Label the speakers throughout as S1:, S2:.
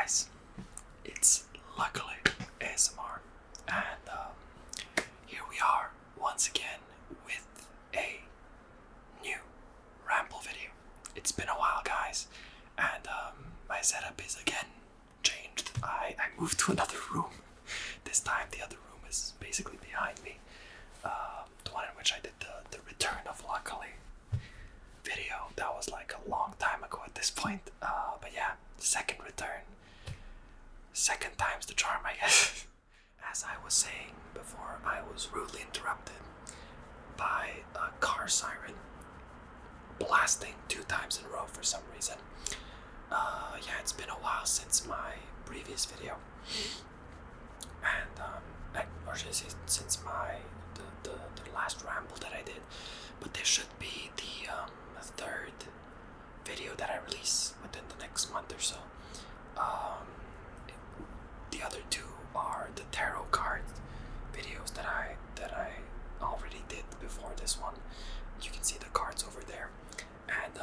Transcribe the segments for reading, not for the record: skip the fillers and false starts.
S1: guys, it's luckily ASMR, and here we are once again with a new Ramble video. It's been a while, guys, and my setup is again changed. I moved to another room. This time the other room is basically behind me. The one in which I did the return of Luckily video. That was like a long time ago at this point. But yeah, second return. Second time's the charm, I guess. As I was saying before, I was rudely interrupted by a car siren blasting 2 times in a row for some reason. Yeah, it's been a while since my previous video. And, or should I say, since the last ramble that I did. But this should be the third video that I release within the next month or so. The other 2 are the tarot card videos that I already did before this one. You can see the cards over there. And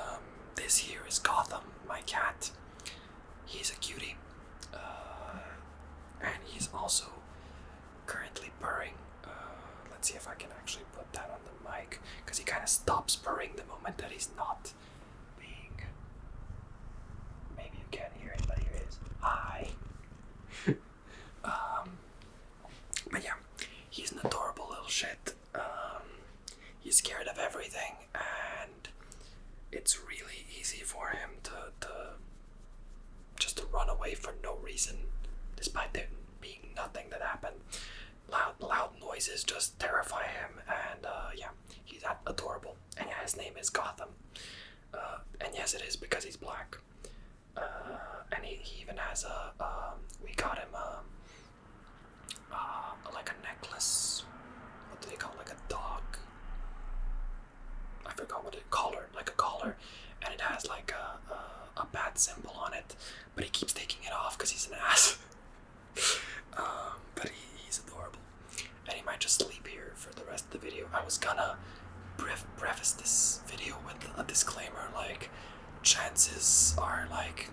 S1: this here is Gotham, my cat. He's a cutie. And he's also currently purring. Let's see if I can actually put that on the mic, because he kind of stops purring the moment that he's not being. Maybe you can't hear it, but here it is. Hi. But yeah, he's an adorable little shit. He's scared of everything, and it's really easy for him to just to run away for no reason, despite there being nothing that happened. Loud noises just terrify him, and yeah, he's adorable. And yeah, his name is Gotham. And yes, it is because he's black. And he even has we got him like a necklace. What do they call it? Like a dog? I forgot what collar, like a collar, and it has like a bat symbol on it. But he keeps taking it off because he's an ass. But he's adorable, and he might just sleep here for the rest of the video. I was gonna preface this video with a disclaimer, like chances are like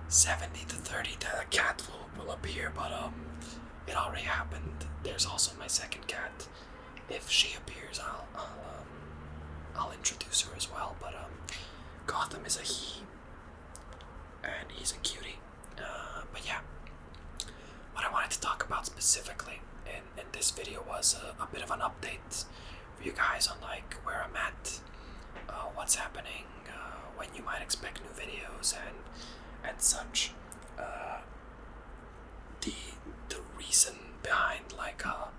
S1: 70 to 30 that a cat will appear, but it already happened. There's also my second cat. If she appears, I'll introduce her as well. But Gotham is a he, and he's a cutie. But yeah, what I wanted to talk about specifically in this video was a bit of an update for you guys on like where I'm at, what's happening, when you might expect new videos and such. The reason behind like a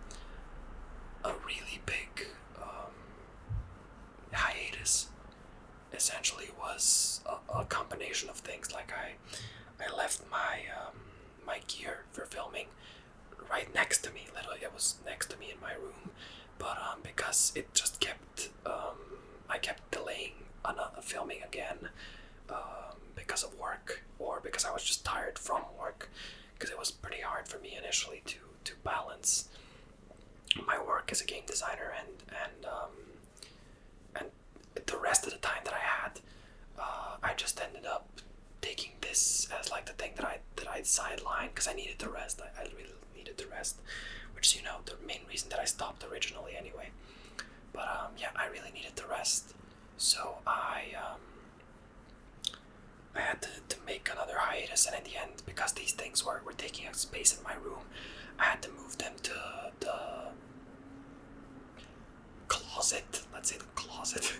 S1: really big hiatus essentially was a combination of things. Like I left my my gear for filming right next to me. Literally, it was next to me in my room. But because it just kept, I kept delaying filming again because of work, or because I was just tired from work. Because it was pretty hard for me initially to balance my work as a game designer and the rest of the time that I had. I just ended up taking this as like the thing that I sidelined because I needed to rest. I really needed to rest, which is, you know, the main reason that I stopped originally anyway. But yeah, I really needed to rest, so I had to make another hiatus. And in the end, because these things were taking up space in my room, I had to move them to the closet. Let's say the closet.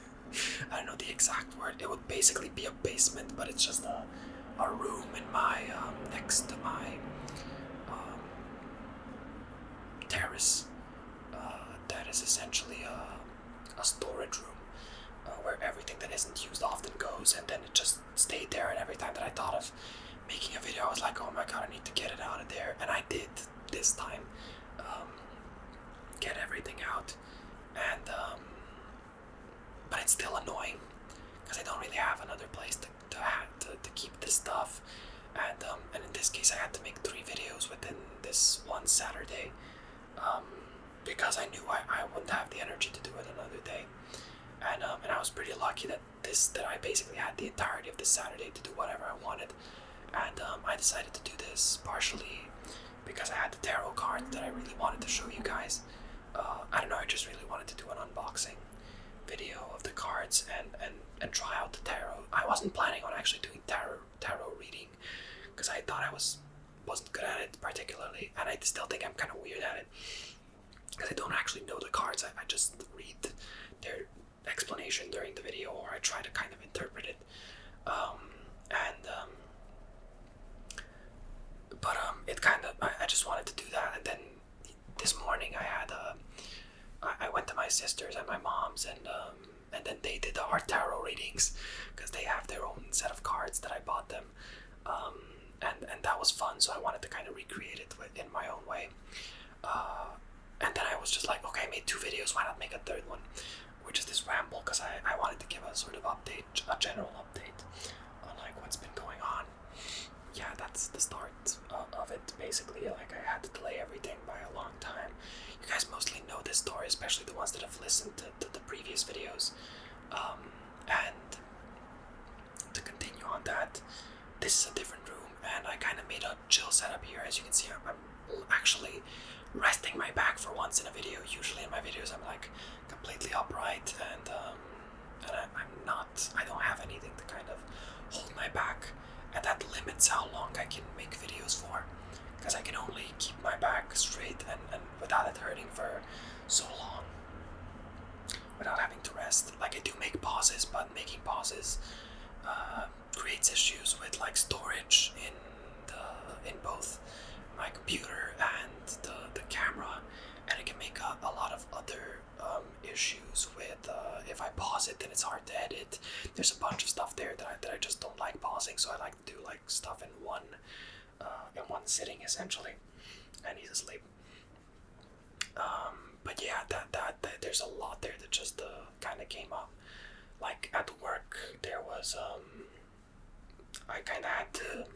S1: I don't know the exact word. It would basically be a basement, but it's just a room in my next to my terrace. That is essentially a storage room where everything that isn't used often goes, and then it just stayed there. And every time that I thought of making a video, I was like, oh my god, I need to get it out of there. And I did this time get everything out, and but it's still annoying because I don't really have another place to keep this stuff. And in this case, I had to make 3 videos within this one Saturday, because I knew I wouldn't have the energy to do it another day. And I was pretty lucky that I basically had the entirety of this Saturday to do whatever I wanted. And I decided to do this partially because I had the tarot card that I really wanted to show you guys. I don't know, I just really wanted to do an unboxing video of the cards and try out the tarot. I wasn't planning on actually doing tarot reading because I thought I wasn't good at it particularly, and I still think I'm kind of weird at it because I don't actually know the cards. I just read their explanation during the video, or I try to kind of interpret it. But it kind of, I just wanted to do that. And then this morning I went to my sister's and my mom's, and then they did our tarot readings because they have their own set of cards that I bought them. And that was fun, so I wanted to kind of recreate it in my own way. And then I was just like, okay, I made 2 videos, why not make a third one, which is this ramble, because I wanted to give a sort of update, a general update on like what's been going on. Yeah, that's the start of it, basically. Like, I had to delay everything by a long time. You guys mostly know this story, especially the ones that have listened to the previous videos. And to continue on that, this is a different room, and I kind of made a chill setup here. As you can see, I'm actually resting my back for once in a video. Usually in my videos I'm like completely upright, and I don't have anything to kind of hold my back, and that limits how long I can make videos for, because I can only keep my back straight and without it hurting for so long, without having to rest. Like, I do make pauses, but making pauses creates issues with like storage in both my computer and the camera, and it can make a lot of other issues with if I pause it, then it's hard to edit. There's a bunch of stuff there that I just don't like pausing, so I like to do like stuff in one sitting essentially, and he's asleep. But yeah, that there's a lot there that just kind of came up. Like at work, there was I kind of had to,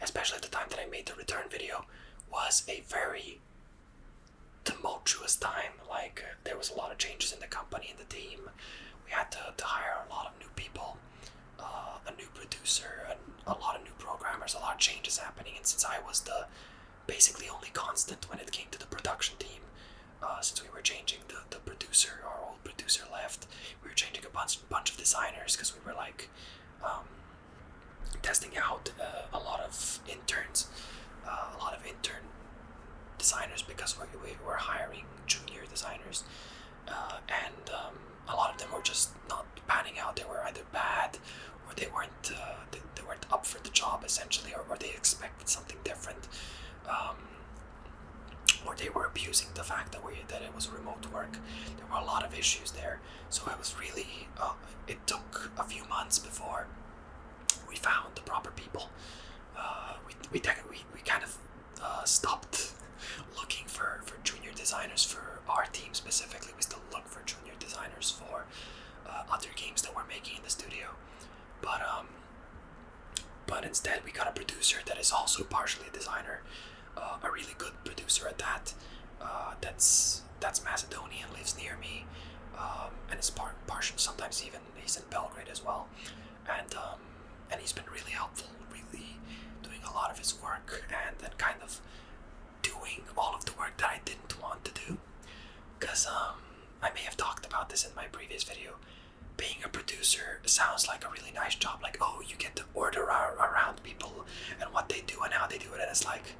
S1: especially at the time that I made the return video, was a very tumultuous time. Like, there was a lot of changes in the company and the team. We had to hire a lot of new people, a new producer, and a lot of new programmers, a lot of changes happening. And since I was the basically only constant when it came to the production team, since we were changing the producer, our old producer left, we were changing a bunch of designers because we were like testing out a lot of interns, a lot of intern designers, because we were hiring junior designers, and a lot of them were just not panning out. They were either bad, or they weren't up for the job essentially, or they expected something different, or they were abusing the fact that it was remote work. There were a lot of issues there, so it was really it took a few months before we found the proper people. We kind of stopped looking for junior designers for our team specifically. We still look for junior designers for other games that we're making in the studio, but instead we got a producer that is also partially a designer, a really good producer at that. That's Macedonian, lives near me, and is partial. Sometimes even he's in Belgrade as well, and he's been really helpful, really doing a lot of his work, and then kind of doing all of the work that I didn't want to do. Because I may have talked about this in my previous video. Being a producer sounds like a really nice job, like, oh, you get to order around people and what they do and how they do it, and it's like,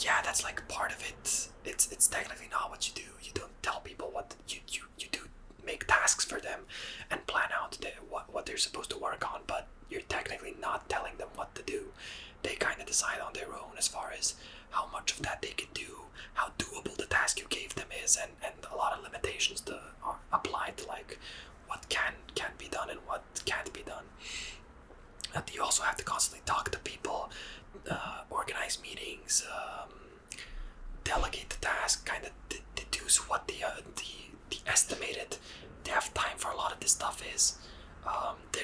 S1: yeah, that's like part of it. It's technically not what you do. You don't tell people what you do. Make tasks for them and plan out what they're supposed to work on, but you're technically not telling them what to do. They kind of decide on their own as far as how much of that they can do, how doable the task you gave them is, and a lot of limitations are applied to like what can be done and what can't be done. And you also have to constantly talk to people, organize meetings, delegate the task, kind of deduce what the estimated dev time for a lot of this stuff is.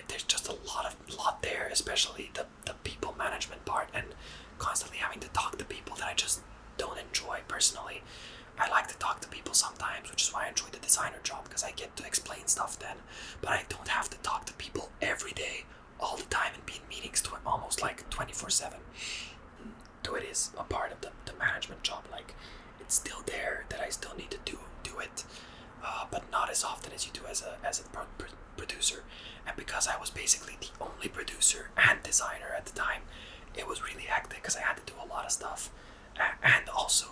S1: There's just a lot there, especially the people management part, and constantly having to talk to people that I just don't enjoy personally. I like to talk to people sometimes, which is why I enjoy the designer job, because I get to explain stuff then, but I don't have to talk to people every day, all the time and be in meetings almost like 24/7. So it is a part of the management job. Like, it's still there that I still need to do it, but not as often as you do as a producer. And because I was basically the only producer and designer at the time, it was really hectic because I had to do a lot of stuff, and also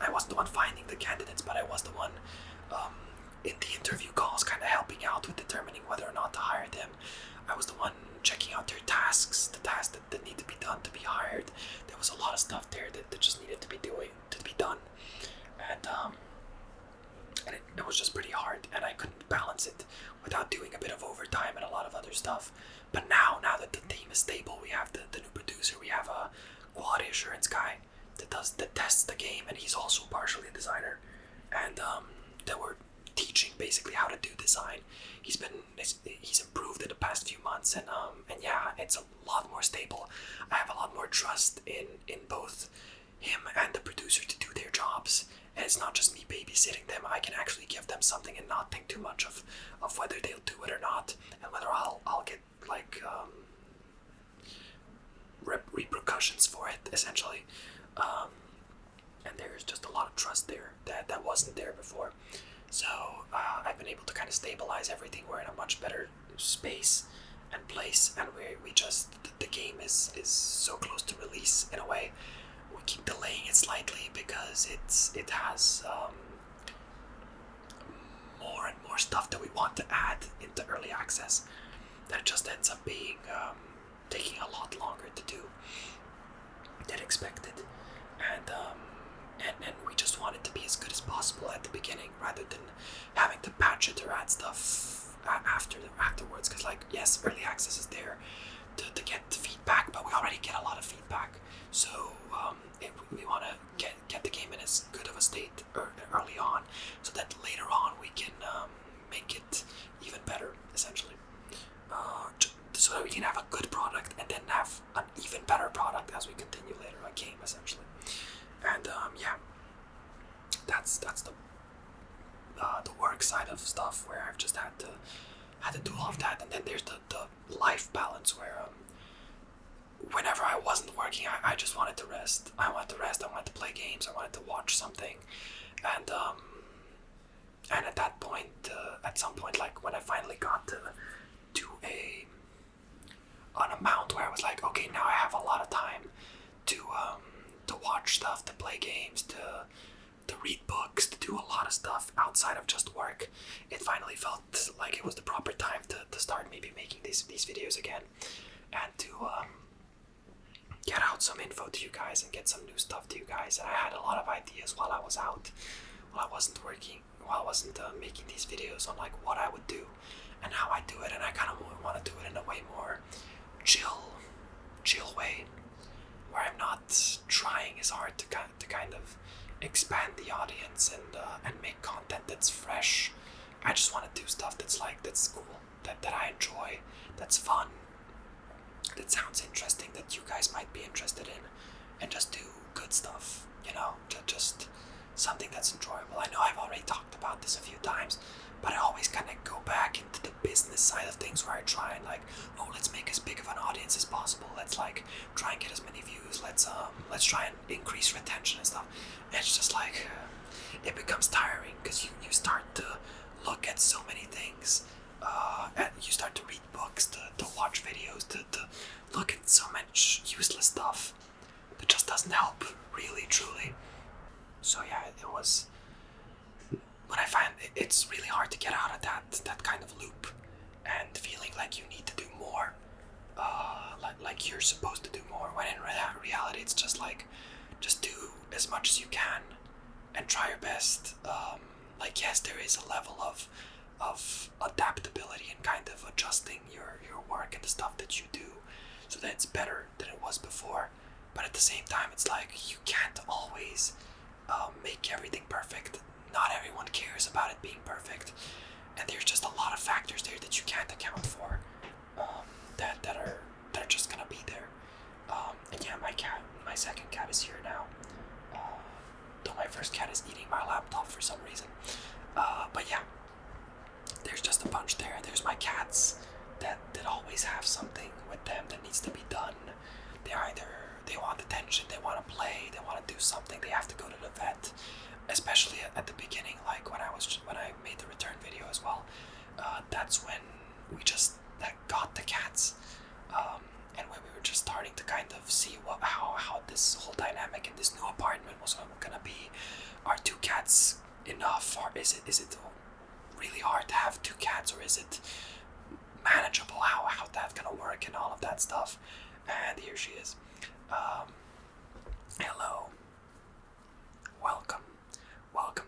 S1: I wasn't the one finding the candidates, but I was the one in the interview calls, kind of helping out with determining whether or not to hire them. I was the one checking out their tasks, the tasks that need to be done to be hired. There was a lot of stuff there that just needed to be done, and it was just pretty hard, and I couldn't balance it without doing a bit of overtime and a lot of other stuff. But now that the team is stable, we have the new producer, we have a quality assurance guy that tests the game, and he's also partially a designer, and that we're teaching basically how to do design. He's improved in the past few months, and yeah, it's a lot more stable. I have a lot more trust in both him and the producer to do their jobs, and it's not just me babysitting them. I can actually give them something and not think too much of whether they'll do it or not, and whether I'll get like repercussions for it, essentially. And there's just a lot of trust there that wasn't there before. So I've been able to kind of stabilize everything. We're in a much better space and place, and we just, the game is so close to release in a way. We keep delaying it slightly because it has more and more stuff that we want to add into early access, that it just ends up being taking a lot longer to do than expected, and we just want it to be as good as possible at the beginning, rather than having to patch it or add stuff afterwards. Because, like, yes, early access is there to get feedback, but we already get a lot of feedback. So we want to get the game in as good of a state early on, so that later on we can make it even better, essentially. So that we can have a good product and then have an even better product as we continue later a game, essentially. And yeah, that's the work side of stuff, where I've just had to do all of that. And then there's the life balance, where whenever I wasn't working, I just wanted to rest. I wanted to play games, I wanted to watch something, and at that point, at some point, like when I finally got to an amount where I was like, okay, now I have a lot of time to watch stuff, to play games, to read books, to do a lot of stuff outside of just work. It finally felt like it was the proper time to start maybe making these videos again, and to get out some info to you guys and get some new stuff to you guys. And I had a lot of ideas while I was out, while I wasn't working, while I wasn't making these videos, on like what I would do and how I do it. And I kind of want to do it in a way more chill way, where I'm not trying as hard to kind of expand the audience and make content that's fresh. I just want to do stuff that's cool, that I enjoy, that's fun, that sounds interesting, that you guys might be interested in, and just do good stuff, just something that's enjoyable. I know I've already talked about this a few times, but I always kind of go back into the business side of things, where I try and let's make as big of an audience as possible. Let's try and get as many views. Let's try and increase retention and stuff. And it's just it becomes tiring, because you start to look at so many things, and you start to read books, to watch videos, to look at so much useless stuff that just doesn't help, really, truly. So yeah, it was, when I find it's really hard to get out of that kind of loop, and feeling like you need to do more, like you're supposed to do more, when in reality it's just just do as much as you can and try your best. Yes, there is a level of adaptability and kind of adjusting your work and the stuff that you do, so that it's better than it was before. But at the same time, it's you can't always make everything perfect. Not everyone cares about it being perfect, and there's just a lot of factors there that you can't account for, that are just gonna be there. And yeah, my second cat is here now. Though my first cat is eating my laptop for some reason. But yeah, there's just a bunch there. There's my cats. that always have something with them that needs to be done. They want attention, they want to play, they want to do something. They have to go to the vet, especially at the beginning, like when I made the return video as well. That's when we just got the cats, and when we were just starting to kind of see how this whole dynamic in this new apartment was gonna be. Are two cats enough, or is it really hard to have two cats, or is it manageable? How that's gonna work and all of that stuff. And here she is. Hello. Welcome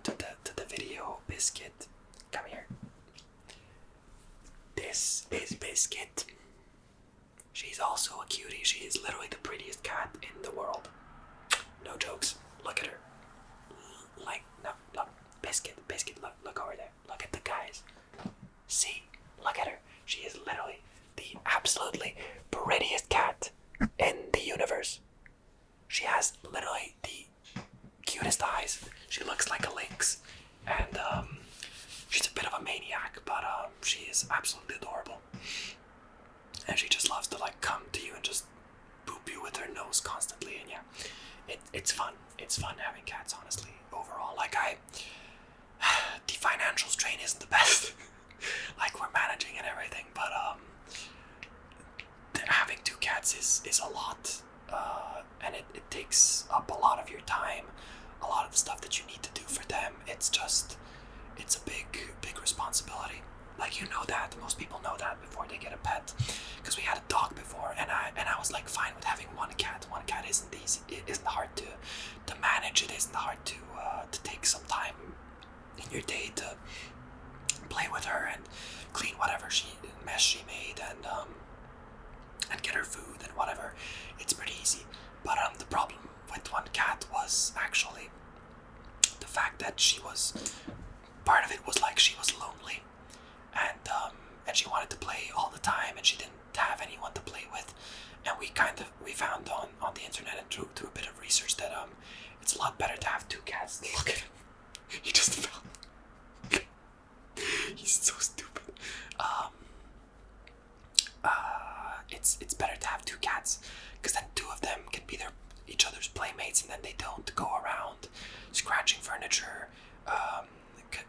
S1: to the video, Biscuit. Come here. This is Biscuit. She's also a cutie. She is literally the prettiest cat in the world. No jokes. Look at her. Like, no, look. Biscuit, look over there. Look at the guys. See, look at her. She is literally the absolutely prettiest cat in the universe. She has literally the cutest eyes. She looks like a lynx, and she's a bit of a maniac, but she is absolutely adorable. And she just loves to like come to you and just boop you with her nose constantly. And yeah, it's fun. It's fun having cats, honestly. Overall, like the financial strain isn't the best. Like we're managing and everything, but having two cats is a lot, and it takes up a lot of your time, a lot of the stuff that you need to do for them. It's a big responsibility. Like, you know that most people know that before they get a pet, because we had a dog before, and I was like fine with having one cat. One cat isn't easy. It isn't hard to manage. It isn't hard to take some time in your day to play with her and clean whatever mess she made, and get her food and whatever. It's pretty easy. But the problem with one cat was actually the fact that part of it was like she was lonely, and she wanted to play all the time, and she didn't have anyone to play with. And we found on the internet and through a bit of research that it's a lot better to have two cats. Look at him. He just fell. He's so stupid. It's better to have two cats, because then two of them can be each other's playmates, and then they don't go around scratching furniture,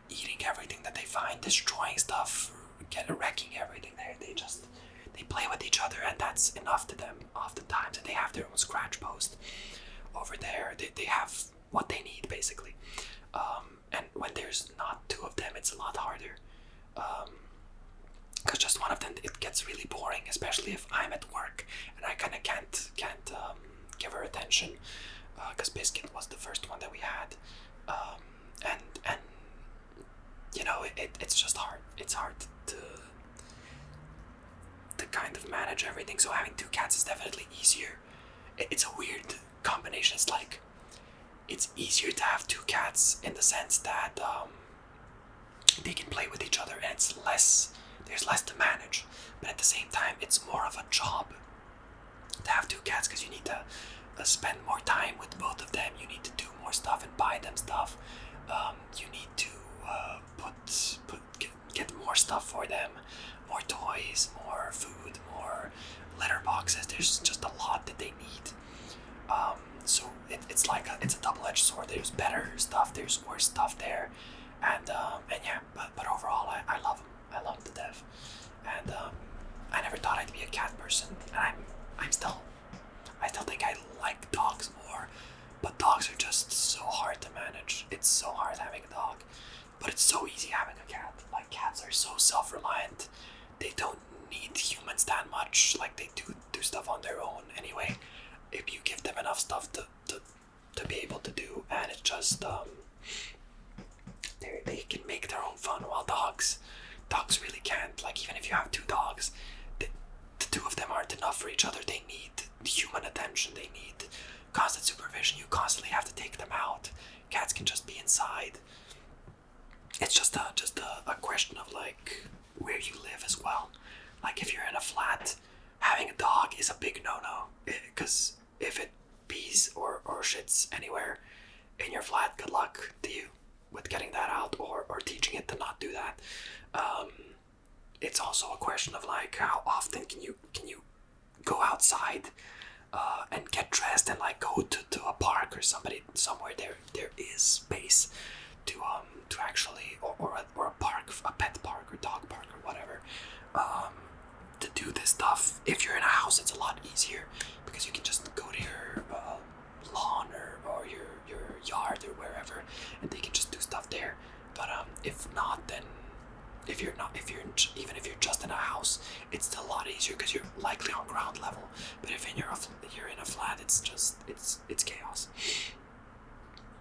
S1: eating everything that they find, destroying stuff, wrecking everything there. They play with each other, and that's enough to them oftentimes. And they have their own scratch post over there. They have what they need, basically. And when there's not two of them, it's a lot harder. Because just one of them, it gets really boring, especially if I'm at work and I kind of can't give her attention. Because Biscuit was the first one that we had, and you know, it's just hard. It's hard to kind of manage everything. So having two cats is definitely easier. It's a weird combination. It's like it's easier to have two cats in the sense that they can play with each other, and there's less to manage. But at the same time, it's more of a job to have two cats, because you need to spend more time with both of them. You need to do more stuff and buy them stuff. You need to get more stuff for them, more toys, more food, more litter boxes. There's just a lot that they need. So it's a double-edged sword. There's better stuff, there's worse stuff there, and yeah. But overall, I love them. I love them to death, and I never thought I'd be a cat person, and I still think I like dogs more, but dogs are just so hard to manage. It's so hard having a dog, but it's so easy having a cat. Like, cats are so self-reliant. They don't need humans that much. Like, they do stuff on their own anyway, if you give them enough stuff to be able to do. And it's just they can make their own fun, while dogs really can't. Like, even if you have two dogs, the two of them aren't enough for each other. They need human attention. They need constant supervision. You constantly have to take them out. Cats can just be inside. It's just a question of like where you live as well. Like, if you're in a flat, having a dog is a big no-no, because if it pees or shits anywhere in your flat, good luck to you with getting that out, or teaching it to not do that. it's also a question of like how often can you go outside and get dressed and like go to a park or somewhere there is space to actually or a park, a pet park or dog park or whatever, to do this stuff. If you're in a house, it's a lot easier because you can just go to your lawn or your yard or wherever, and they can just do stuff there. But if not, then even if you're just in a house, it's still a lot easier because you're likely on ground level. But if you're in a flat, it's chaos.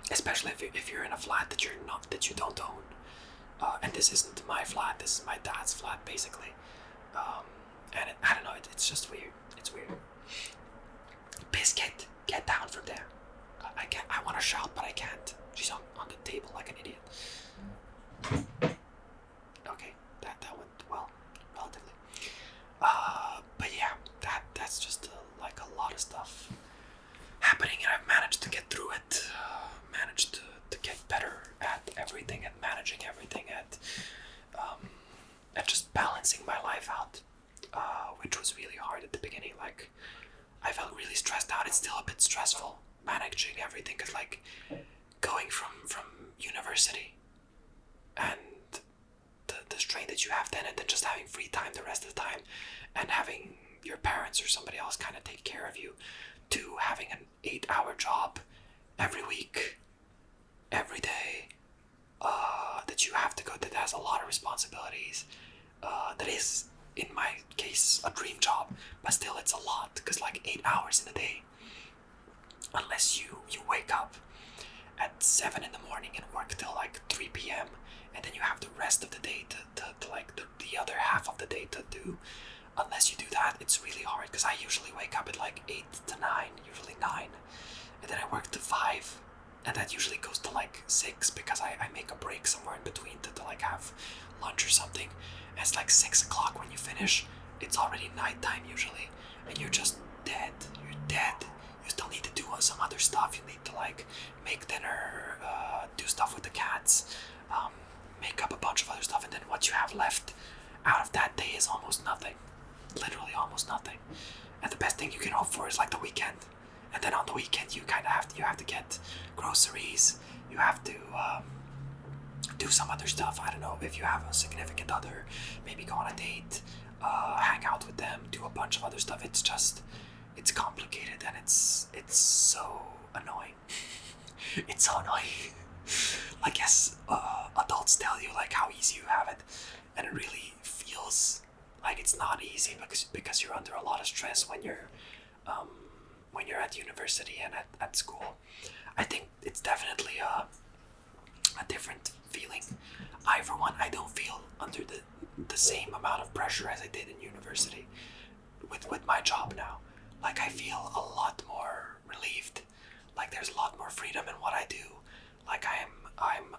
S1: Especially if you're in a flat that you don't own. And this isn't my flat. This is my dad's flat, basically. I don't know. It's just weird. It's weird. Biscuit, get down from there. I can't. I want to shout, but I can't. She's on the table like an idiot. Okay, that went well, relatively. But yeah, that's just like a lot of stuff happening, and I've managed to get through it. Managed to get better at everything and managing everything at just balancing my life out, which was really hard at the beginning. Like, I felt really stressed out. It's still a bit stressful managing everything because like going from university and the strain that you have then, and then just having free time the rest of the time, and having your parents or somebody else kind of take care of you, to having an 8-hour job every week, every day, that you have to go, that has a lot of responsibilities, that is, in my case, a dream job, but still it's a lot, because like 8 hours in a day, unless you wake up at 7 in the morning and work till like 3 p.m. and then you have the rest of the day to like the other half of the day to do. Unless you do that, it's really hard, because I usually wake up at like 8 to 9, usually 9, and then I work to 5, and that usually goes to like 6 because I make a break somewhere in between to like have lunch or something, and it's like 6 o'clock when you finish. It's already nighttime usually, and you're just dead. You're dead. You still need to do some other stuff. You need to like make dinner, do stuff with the cats, make up a bunch of other stuff, and then what you have left out of that day is almost nothing. Literally almost nothing. And the best thing you can hope for is like the weekend. And then on the weekend you kind of have to get groceries. You have to do some other stuff. I don't know, if you have a significant other, maybe go on a date, hang out with them, do a bunch of other stuff. It's complicated, and it's so annoying. It's so annoying. I guess adults tell you like how easy you have it, and it really feels like it's not easy because you're under a lot of stress when you're at university and at school. I think it's definitely a different feeling. I, for one, I don't feel under the same amount of pressure as I did in university with my job now. Like, I feel a lot more relieved. Like, there's a lot more freedom in what I do. Like, I'm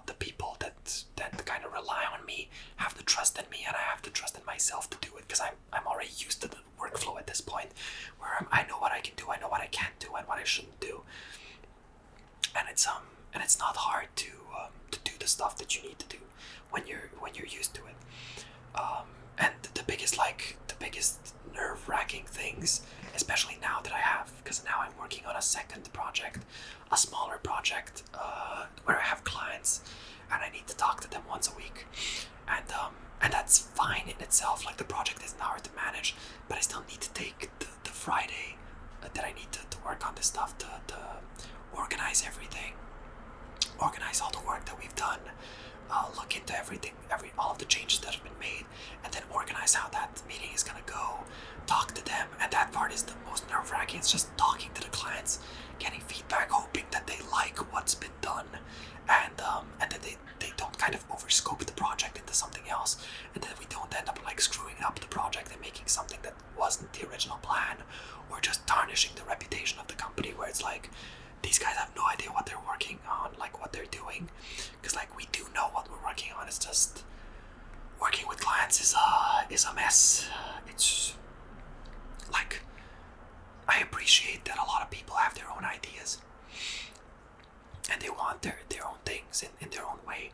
S1: the people that kind of rely on me have the trust in me, and I have to trust in myself to do it, because I'm already used to the workflow at this point, where I know what I can do, I know what I can't do, and what I shouldn't do, and it's not hard to do the stuff that you need to do when you're used to it. And the biggest nerve-wracking things, especially now that I have, because now I'm working on a second project, a smaller project, where I have clients and I need to talk to them once a week, and that's fine in itself. Like, the project isn't hard to manage, but I still need to take the Friday that I need to work on this stuff, to organize everything, organize all the work that we've done, look into everything, all of the changes that have been made, and then organize how that meeting is gonna go, talk to them, and that part is the most nerve-wracking. It's just talking to the clients, getting feedback, hoping that they like what's been done, and that they don't kind of overscope the project into something else, and that we don't end up like screwing up the project and making something that wasn't the original plan, or just tarnishing the reputation of the company, where it's like, these guys have no idea what they're working on, like what they're doing, because like we do know what we're working on. It's just working with clients is a mess. It's like, I appreciate that a lot of people have their own ideas and they want their own things in their own way,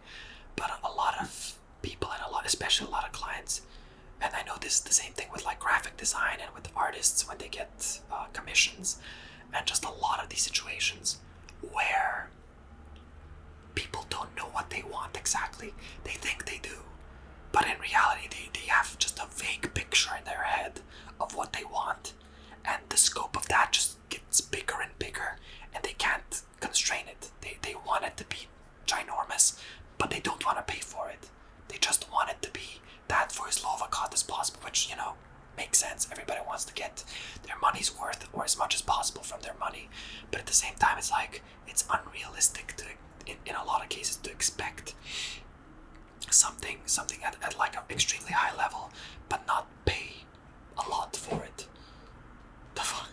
S1: but a lot of people, and especially a lot of clients, this the same thing with like graphic design and with artists when they get commissions, and just a lot of these situations where people don't know what they want exactly. They think they do, but in reality they have just a vague picture in their head of what they want, and the scope of that just gets bigger and bigger, and they can't constrain it. They want it to be ginormous, but they don't want to pay for it. They just want it to be that for as low of a cost as possible, which, you know, makes sense. Everybody wants to get their money's worth or as much as possible from their money, but at the same time it's like it's unrealistic to in a lot of cases to expect something at like an extremely high level but not pay a lot for it. The fuck?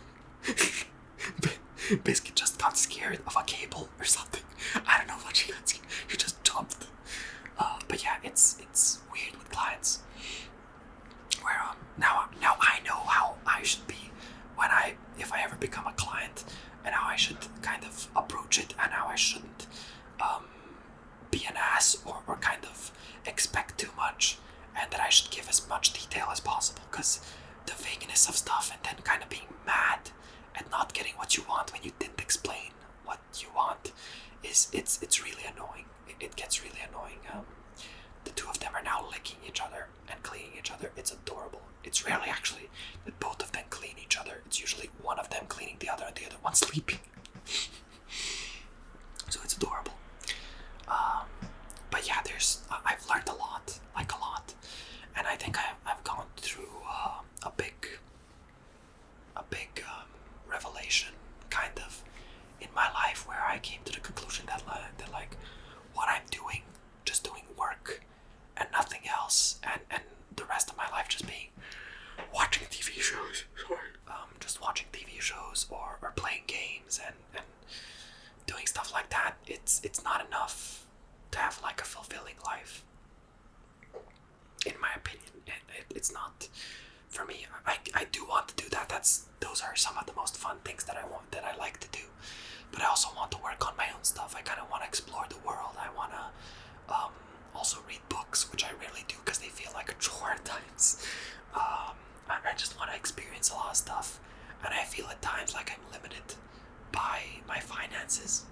S1: Basically just got scared of a cable or something. I don't know what she got scared. You just jumped. But yeah, it's weird with clients where now I know how I should be if I ever become a client, and how I should kind of approach it, and how I shouldn't be an ass or kind of expect too much, and that I should give as much detail as possible, because the vagueness of stuff and then kind of being mad at not getting what you want when you didn't explain what you want it's really annoying. It gets really annoying. The two of them are now licking each other and cleaning each other. It's adorable. It's rarely actually that both of them clean each other. It's usually one of them cleaning the other and the other one sleeping. So it's adorable. But yeah, I've learned a lot, and I think I've gone through a big revelation, kind of, in my life, where I came to the conclusion that like what I'm doing, just doing work and nothing else, and the rest of my life just being watching TV shows, just watching TV shows or playing games and doing stuff like that. It's not enough to have like a fulfilling life, in my opinion. It's not for me. I do want to do that. Those are some of the most fun things that I like to do. But I also want to work on my own stuff. I kind of want to explore the world. I want to also read books, which I rarely do because they feel like a chore at times. I just want to experience a lot of stuff, and I feel at times like I'm limited by my finances,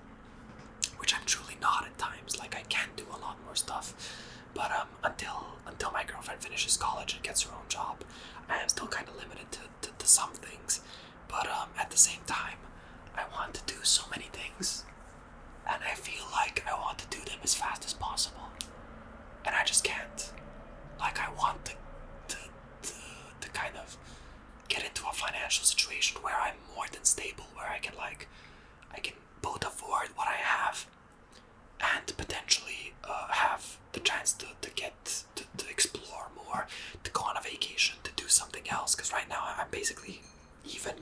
S1: which I'm truly not at times. Like, I can do a lot more stuff, but until my girlfriend finishes college and gets her own job, I am still kind of limited to some things. But at the same time, I want to do so many things, and I feel like I want to do them as fast as possible, and I just can't. Like, I want to kind of get into a financial situation where I'm more than stable, where I can both afford what I have and potentially have the chance to get to explore more, to go on a vacation, to do something else. Because right now I'm basically even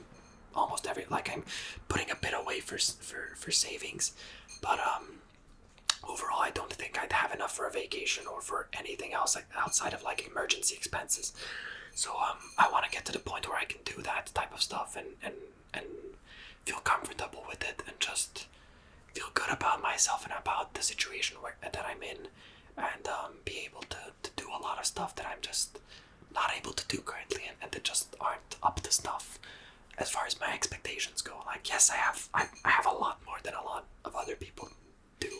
S1: almost I'm putting a bit away for savings, but overall I don't think I'd have enough for a vacation or for anything else outside of like emergency expenses. So I want to get to the point where I can do that type of stuff and feel comfortable with it, and just feel good about myself and about the situation that I'm in, and be able to do a lot of stuff that I'm just not able to do currently, and that just aren't up to snuff as far as my expectations go. Like, yes, I have a lot more than a lot of other people do,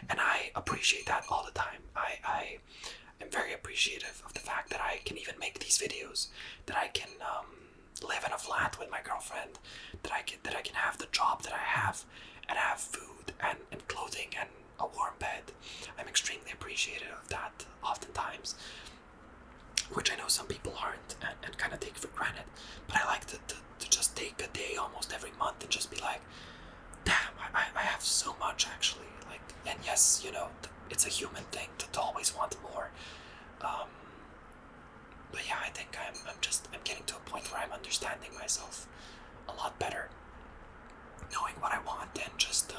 S1: and I appreciate that all the time. I am very appreciative of the fact that I can even make these videos, that I can live in a flat with my girlfriend, that I can have the job that I have, and have food and clothing and a warm bed. I'm extremely appreciative of that oftentimes, which I know some people aren't and kind of take for granted. But I like to just take a day almost every month and just be like, damn, I have so much actually. Like, and yes, you know, it's a human thing to always want more. But yeah, I think I'm getting to a point where I'm understanding myself a lot better, knowing what I want, and just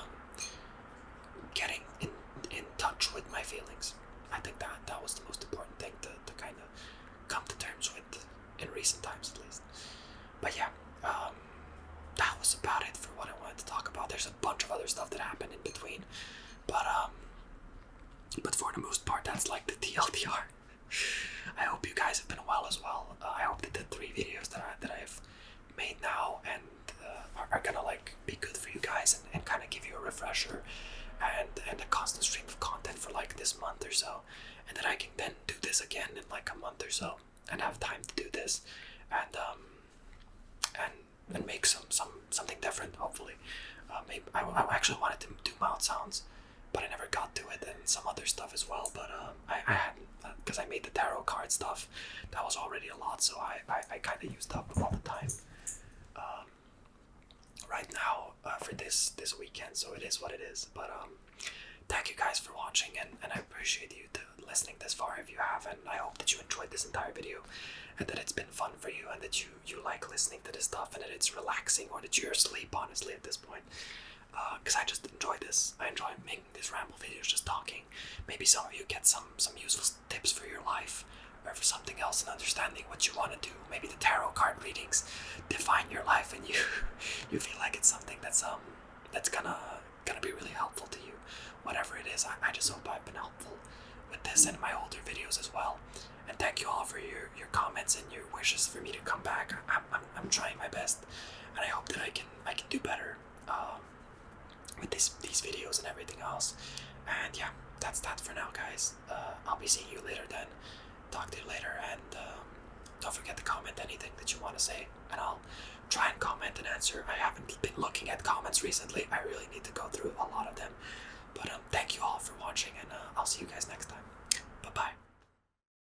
S1: getting in touch with my feelings. I think that was the most important thing to kind of come to terms with in recent times, at least. But yeah, that was about it for what I wanted to talk about. There's a bunch of other stuff that happened in between, but for the most part, that's like the TLDR. I hope you guys have been well as well. I hope that the 3 videos that I've made now and are gonna like be good for you guys and kind of give you a refresher and a constant stream of content for like this month or so, and that I can then do this again in like a month or so and have time to do this and make something different. Hopefully, maybe I actually wanted to do mouth sounds, but I never got to it, and some other stuff as well. But I hadn't, because I made the tarot card stuff. That was already a lot, so I kind of used up all the time right now for this weekend. So it is what it is. But thank you guys for watching, and I appreciate you listening this far if you have, and I hope that you enjoyed this entire video and that it's been fun for you and that you like listening to this stuff and that it's relaxing, or that you're asleep honestly at this point, because I just enjoy this. I enjoy making these ramble videos, just talking. Maybe some of you get some useful tips for your life or for something else and understanding what you want to do. Maybe the tarot card readings define your life and you feel like it's something that's gonna be really helpful to you. Whatever it is, I just hope I've been helpful with this and my older videos as well. And thank you all for your comments and your wishes for me to come back. I'm trying my best, and I hope that I can do better with these videos and everything else. And yeah, that's that for now, guys. I'll be seeing you later then. Talk to you later, and don't forget to comment anything that you want to say, and I'll try and comment and answer. I haven't been looking at comments recently. I really need to go through a lot of them. But thank you all for watching, and I'll see you guys next time. Bye bye.